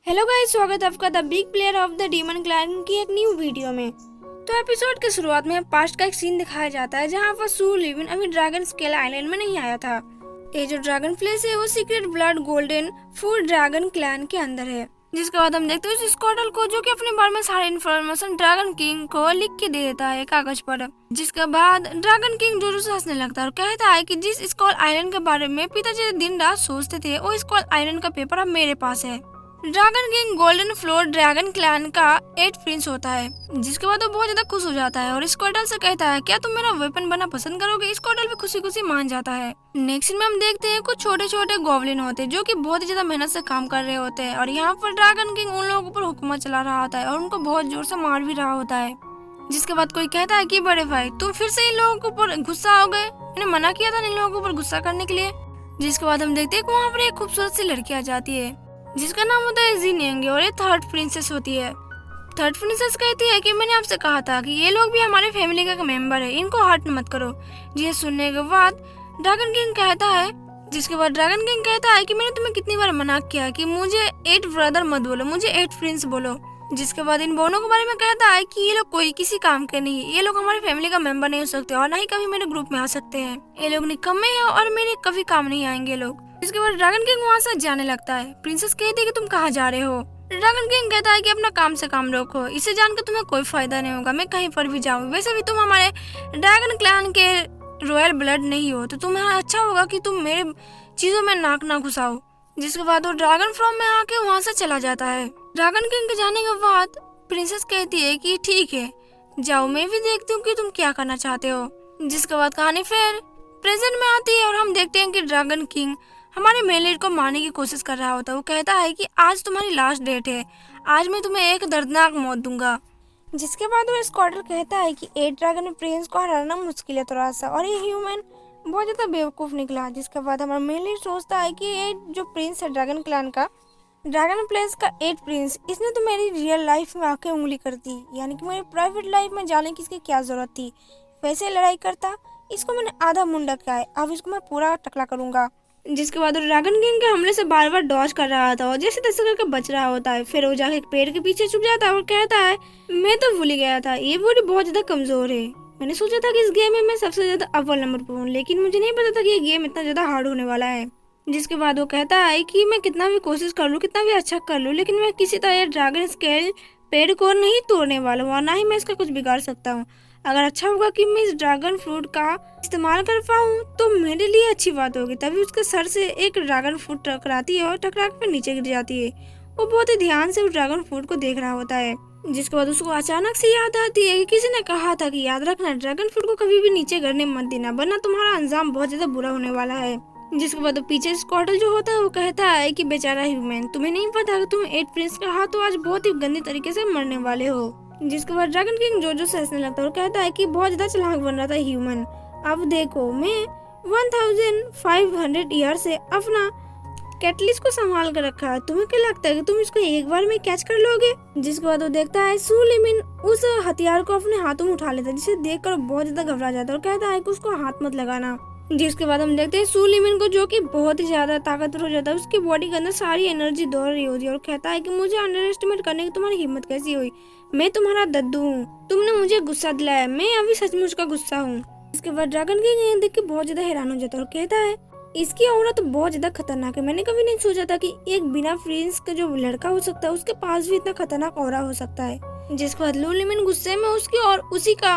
Hello guys, स्वागत है आपका the big player of the demon clan की एक न्यू वीडियो में। तो एपिसोड के शुरुआत में पास्ट का एक सीन दिखाया जाता है जहां पर सू लिविन अभी ड्रैगन स्केल आइलैंड में नहीं आया था। ये जो ड्रैगन प्लेस है वो secret blood golden food dragon clan के अंदर है। जिसके बाद हम देखते हैं उस स्कॉटल को जो कि अपने बारे में सारी इन्फॉर्मेशन ड्रैगन किंग को लिख के दे देता है कागज पर। जिसके बाद ड्रैगन किंग जोरों से हंसने लगता है और कहता है कि जिस स्कॉल आइलैंड के बारे में पिताजी दिन रात सोचते थे वो स्कॉल आइलैंड का पेपर अब मेरे पास है। Dragon king golden floor dragon clan का 8 प्रिंस होता है। जिसके बाद वो बहुत ज्यादा खुश हो जाता है और स्क्वाडल से कहता है क्या तुम मेरा वेपन बनना पसंद करोगे। स्क्वाडल भी खुशी खुशी मान जाता है। नेक्स्ट में हम देखते हैं कुछ छोटे छोटे गॉबलिन होते हैं जो कि बहुत ही ज्यादा मेहनत से काम कर रहे होते हैं और यहाँ पर ड्रैगन किंग उन लोगों पर हुकूमत चला रहा होता है और उनको बहुत जोर से मार भी रहा होता है। जिसके बाद कोई कहता है कि बड़े भाई तुम फिर से इन लोगों के ऊपर गुस्सा हो गए, मैंने मना किया था इन लोगों के ऊपर गुस्सा करने के लिए। जिसके बाद हम देखते हैं कि वहाँ पर एक खूबसूरत सी लड़की आ जाती है जिसका नाम होता है जीनियंग और ये थर्ड प्रिंसेस होती है। थर्ड प्रिंसेस कहती है कि मैंने आपसे कहा था कि ये लोग भी हमारे फैमिली का मेंबर है, इनको हर्ट मत करो। ये सुनने के बाद ड्रैगन किंग कहता है कि मैंने तुम्हें कितनी बार मना किया कि मुझे 8 ब्रदर मत बोलो, मुझे 8 प्रिंस बोलो। जिसके बाद इन दोनों के बारे में कहता है कि ये लोग कोई किसी काम के नहीं, ये लोग हमारे फैमिली का मेंबर नहीं हो सकते और ना ही कभी मेरे ग्रुप में आ सकते हैं। ये लोग निकम्मे हैं और मेरे कभी काम नहीं आएंगे लोग। इसके बाद ड्रैगन किंग वहाँ से जाने लगता है। प्रिंसेस कहती है कि तुम कहाँ जा रहे हो। ड्रैगन किंग कहता है कि अपना काम से काम रखो, इसे जानकर तुम्हें कोई फायदा नहीं होगा, मैं कहीं पर भी जाऊँ। वैसे भी तुम हमारे ड्रैगन क्लैन के रॉयल ब्लड नहीं हो तो तुम्हें अच्छा होगा कि तुम मेरे चीजों में नाक ना घुसाओ। जिसके बाद वो ड्रैगन फॉर्म में आके वहाँ से चला जाता है। ड्रैगन किंग के जाने के बाद प्रिंसेस कहती है कि ठीक है जाओ, मैं भी देखती हूँ कि तुम क्या करना चाहते हो। जिसके बाद कहानी फिर प्रेजेंट में आती है और हम देखते हैं कि ड्रैगन किंग हमारे मेन लीड को मारने की कोशिश कर रहा होता है। वो कहता है कि आज तुम्हारी लास्ट डेट है, आज मैं तुम्हें एक दर्दनाक मौत दूंगा। जिसके बाद वो स्क्वाडर कहता है कि 8 ड्रैगन प्रिंस को हराना मुश्किल है थोड़ा सा और ये ह्यूमन बहुत ज्यादा बेवकूफ निकला। जिसके बाद हमारा मेन लीड सोचता है कि ये जो प्रिंस है ड्रैगन क्लैन का, ड्रैगन प्लेस का 8 प्रिंस, इसने तो मेरी रियल लाइफ में आके उंगली कर दी, यानी कि मेरी प्राइवेट लाइफ में जाने की इसकी क्या जरूरत थी। वैसे लड़ाई करता, इसको मैंने आधा मुंडा किया है, अब इसको मैं पूरा टकला करूंगा। जिसके बाद वो ड्रैगन किंग के हमले से बार बार डॉज कर रहा था और जैसे तैसे करके बच रहा होता है। फिर वो जाके एक पेड़ के पीछे छुप जाता है और कहता है मैं तो भूल ही गया था, ये बॉडी बहुत ज्यादा कमजोर है। मैंने सोचा था कि इस गेम में मैं सबसे ज्यादा अव्वल नंबर पर हूँ, लेकिन मुझे नहीं पता था कि ये गेम इतना ज्यादा हार्ड होने वाला है। जिसके बाद वो कहता है कि मैं कितना भी कोशिश कर लूँ, कितना भी अच्छा कर लूँ, लेकिन मैं किसी तरह ड्रैगन स्केल पेड़ को नहीं तोड़ने वाला हूँ और ना ही मैं इसका कुछ बिगाड़ सकता हूँ। अगर अच्छा होगा कि मैं इस ड्रैगन फ्रूट का इस्तेमाल कर पाऊँ तो मेरे लिए अच्छी बात होगी। तभी उसके सर से एक ड्रैगन फ्रूट टकराती है और टकरा कर नीचे गिर जाती है। वो बहुत ही ध्यान से उस ड्रैगन फ्रूट को देख रहा होता है। जिसके बाद उसको अचानक से याद आती है कि किसी ने कहा था कि याद रखना ड्रैगन फ्रूट को कभी भी नीचे गिरने मत देना, वरना तुम्हारा अंजाम बहुत ज्यादा बुरा होने वाला है। जिसके बाद पीछे स्क्वाडल जो होता है वो कहता है कि बेचारा ह्यूमन, तुम्हें नहीं पता कि तुम 8 प्रिंस का हाथ तो आज बहुत ही गंदे तरीके से मरने वाले हो। जिसके बाद ड्रैगन किंग जोजो से हंसने लगता है और कहता है कि बहुत ज्यादा चालाक बन रहा था ह्यूमन। अब देखो मैं 1500 ईयर से अपना कैटलिस को संभाल कर रखा है, तुम्हें क्या लगता है कि तुम इसको एक बार में कैच कर लोगे। जिसके बाद वो देखता है सू लिमिन उस हथियार को अपने हाथों में उठा लेता है, जिसे देखकर बहुत ज्यादा घबरा जाता है और कहता है कि उसको हाथ मत लगाना। जिसके बाद हम देखते हैं सू लिमिन को जो कि बहुत ही ज्यादा ताकतवर हो जाता है, उसकी बॉडी के अंदर सारी एनर्जी दौड़ रही होती है और कहता है कि मुझे अंडर एस्टिमेट करने की तुम्हारी हिम्मत कैसी हुई, मैं तुम्हारा दद्दू हूँ, तुमने मुझे गुस्सा दिलाया, मैं अभी सचमुच का गुस्सा हूँ। इसके बाद ड्रैगन किंग ये देख के बहुत ज्यादा हैरान हो जाता है और कहता है इसकी औरा तो बहुत ज्यादा खतरनाक है, मैंने कभी नहीं सोचा था कि एक बिना प्रिंस का जो लड़का हो सकता है उसके पास भी इतना खतरनाक औरा हो सकता है। जिसके बाद लू लिमिन गुस्से में उसकी और उसी का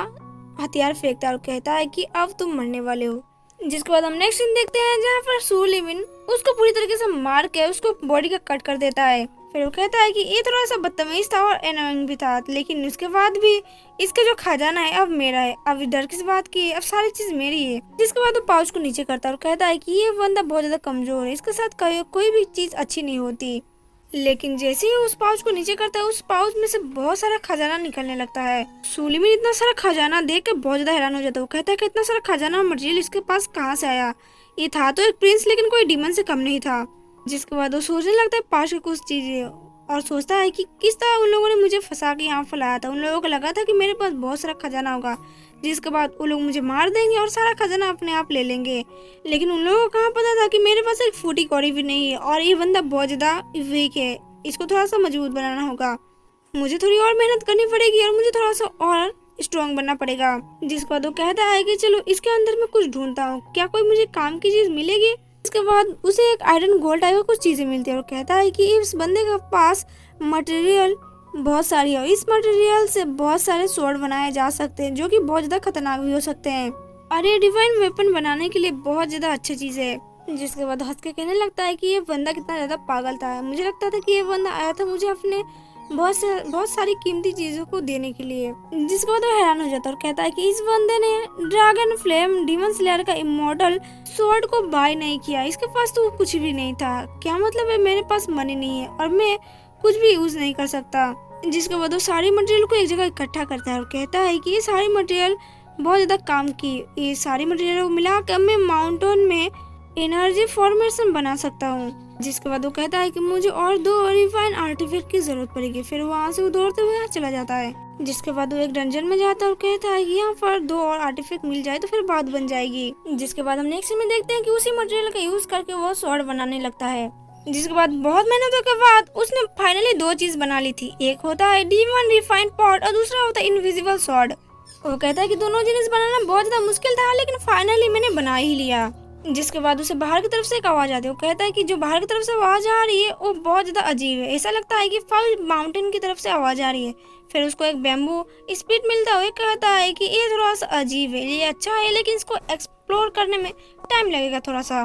हथियार फेंकता है और कहता है कि अब तुम मरने वाले हो। जिसके बाद हम नेक्स्ट सीन देखते हैं जहाँ पर सू लिविन उसको पूरी तरीके से मार के उसको बॉडी का कट कर देता है। फिर वो कहता है कि ये थोड़ा सा बदतमीज था और एनोइंग भी था, लेकिन उसके बाद भी इसका जो खजाना है अब मेरा है, अब डर किस बात की, अब सारी चीज मेरी है। जिसके बाद वो पाउच को नीचे करता है और कहता है कि ये बंदा बहुत ज्यादा कमजोर है, इसके साथ कोई भी चीज अच्छी नहीं होती। लेकिन जैसे ही उस पाउच को नीचे करता है उस पाउच में से बहुत सारा खजाना निकलने लगता है। सूलिमिन इतना सारा खजाना देख के बहुत ज्यादा हैरान हो जाता है। वो कहता है कि इतना सारा खजाना और मटेरियल इसके पास कहाँ से आया, ये था तो एक प्रिंस लेकिन कोई डीमन से कम नहीं था। जिसके बाद वो सोचने लगता है पास की कुछ चीजें और सोचता है कि किस तरह उन लोगों ने मुझे फंसा के यहाँ फैलाया था। उन लोगों को लगा था कि मेरे पास बहुत सारा खजाना होगा, जिसके बाद वो लोग मुझे मार देंगे और सारा खजाना अपने आप ले लेंगे। लेकिन उन लोगों को कहाँ पता था कि मेरे पास एक फूटी कौड़ी भी नहीं है और ये बंदा बहुत ज्यादा वीक है, इसको थोड़ा सा मजबूत बनाना होगा, मुझे थोड़ी और मेहनत करनी पड़ेगी और मुझे थोड़ा सा और स्ट्रॉन्ग बनना पड़ेगा। जिसके बाद वो कहता है कि चलो इसके अंदर मैं कुछ ढूंढता हूँ, क्या कोई मुझे काम की चीज मिलेगी। इसके बाद उसे एक आयरन गोल्ड टाइप का कुछ चीजें मिलती है और कहता है कि इस बंदे के पास मटेरियल बहुत सारी है, इस मटेरियल से बहुत सारे स्वॉर्ड बनाए जा सकते हैं जो कि बहुत ज्यादा खतरनाक भी हो सकते हैं और ये डिवाइन वेपन बनाने के लिए बहुत ज्यादा अच्छी चीज है। जिसके बाद हंस के कहने लगता है कि ये बंदा कितना ज्यादा पागल था, मुझे लगता था कि ये बंदा आया था मुझे अपने बहुत सारी कीमती चीजों को देने के लिए। जिसके बाद वो हैरान हो जाता है और कहता है कि इस बंदे ने ड्रैगन फ्लेम डीमन स्लेयर का इमॉर्टल स्वॉर्ड को बाय नहीं किया, इसके पास तो कुछ भी नहीं था। क्या मतलब है, मेरे पास मनी नहीं है और मैं कुछ भी यूज नहीं कर सकता। जिसके बाद वो सारी मटेरियल को एक जगह इकट्ठा करता है और कहता है कि ये सारी मटेरियल बहुत ज्यादा काम की, ये सारी मटेरियल को मिलाकर मैं माउंटेन में एनर्जी फॉर्मेशन बना सकता हूँ। जिसके बाद वो कहता है कि मुझे और 2 रिफाइन आर्टिफैक्ट की जरूरत पड़ेगी। फिर वहाँ से वो दौड़ते हुए चला जाता है। जिसके बाद वो एक डंजन में जाता है और कहता है कि यहाँ पर 2 और आर्टिफैक्ट मिल जाए तो फिर बात बन जाएगी। जिसके बाद हम नेक्स्ट में देखते हैं कि उसी मटेरियल का यूज करके वो स्वॉर्ड बनाने लगता है। जिसके बाद बहुत मेहनतों के बाद उसने फाइनली 2 चीज बना ली थी, एक होता है डीमन रिफाइंड पॉट और दूसरा होता है इनविजिबल स्वॉर्ड। वो कहता है कि दोनों जिनिस बनाना बहुत ज्यादा मुश्किल था लेकिन फाइनली मैंने बना ही लिया। जिसके बाद उसे बाहर की तरफ से एक आवाज आती है। वो कहता है कि जो बाहर की तरफ से आवाज आ रही है वो बहुत ज्यादा अजीब है, ऐसा लगता है कि फल माउंटेन की तरफ से आवाज आ रही है। फिर उसको एक बैम्बू स्पीड मिलता है, कहता है कि ये थोड़ा सा अजीब है, ये अच्छा है लेकिन इसको एक्सप्लोर करने में टाइम लगेगा थोड़ा सा।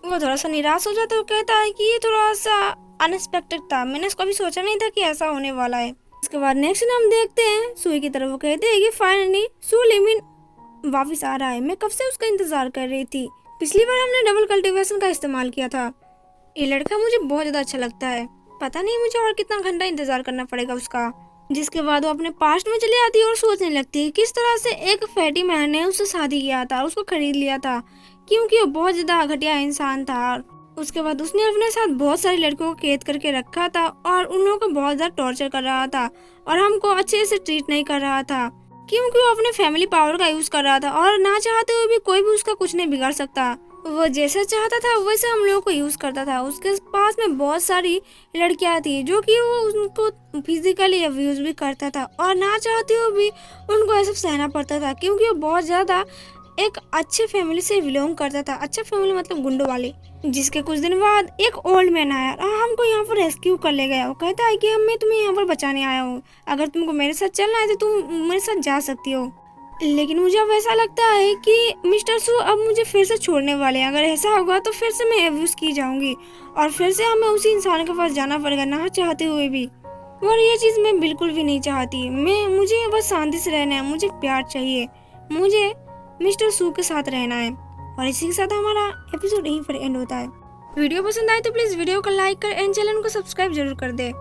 वो थोड़ा सा निराश हो जाता है और कहता है कि ये थोड़ा सा अनएक्सपेक्टेड था, मैंने इसको अभी सोचा नहीं था कि ऐसा होने वाला है। इसके बाद नेक्स्ट हम देखते हैं सुई की तरफ। वो कहते हैं कि फाइनली सू लिविन वापस आ रहा है, मैं कब से उसका इंतजार कर रही थी। पिछली बार हमने डबल कल्टीवेशन का इस्तेमाल किया था। ये लड़का मुझे बहुत ज्यादा अच्छा लगता है, पता नहीं मुझे और कितना घंटा इंतजार करना पड़ेगा उसका। जिसके बाद वो अपने पास्ट में चली आती है और सोचने लगती है किस तरह से एक फैटी मैन ने उससे शादी किया था और उसको खरीद लिया था क्योंकि वो बहुत ज्यादा घटिया इंसान था। उसके बाद उसने अपने साथ बहुत सारी लड़कियों को कैद करके रखा था और उन लोगों को बहुत ज्यादा टॉर्चर कर रहा था और हमको अच्छे से ट्रीट नहीं कर रहा था क्योंकि वो अपने फैमिली पावर का यूज कर रहा था और ना चाहते हुए भी कोई भी उसका कुछ नहीं बिगाड़ सकता। वो जैसा चाहता था वैसे हम लोगों को यूज करता था। उसके पास में बहुत सारी लड़कियां थी जो कि वो उनको फिजिकली अब्यूज भी करता था और ना चाहते हुए भी उनको ऐसा सहना पड़ता था क्योंकि वो बहुत ज्यादा एक अच्छे फैमिली से बिलोंग करता था। अच्छा फैमिली मतलब गुंडों वाली। जिसके कुछ दिन बाद एक ओल्ड मैन आया और हमको यहाँ पर रेस्क्यू कर ले गया। वो कहता है कि मैं तुम्हें यहाँ पर बचाने आया हूँ, अगर तुमको मेरे साथ चलना है तो तुम मेरे साथ जा सकती हो। लेकिन मुझे अब ऐसा लगता है कि मिस्टर सू अब मुझे फिर से छोड़ने वाले हैं, अगर ऐसा होगा तो फिर से मैं अब्यूज की जाऊंगी और फिर से हमें उसी इंसान के पास जाना पड़ेगा ना चाहते हुए भी। और ये चीज़ मैं बिल्कुल भी नहीं चाहती। मुझे बस शांति से रहना है, मुझे प्यार चाहिए, मुझे मिस्टर सू के साथ रहना है। और इसी के साथ हमारा एपिसोड यहीं पर एंड होता है। वीडियो पसंद आए तो प्लीज़ वीडियो को लाइक कर एंड चैनल को सब्सक्राइब जरूर कर दे।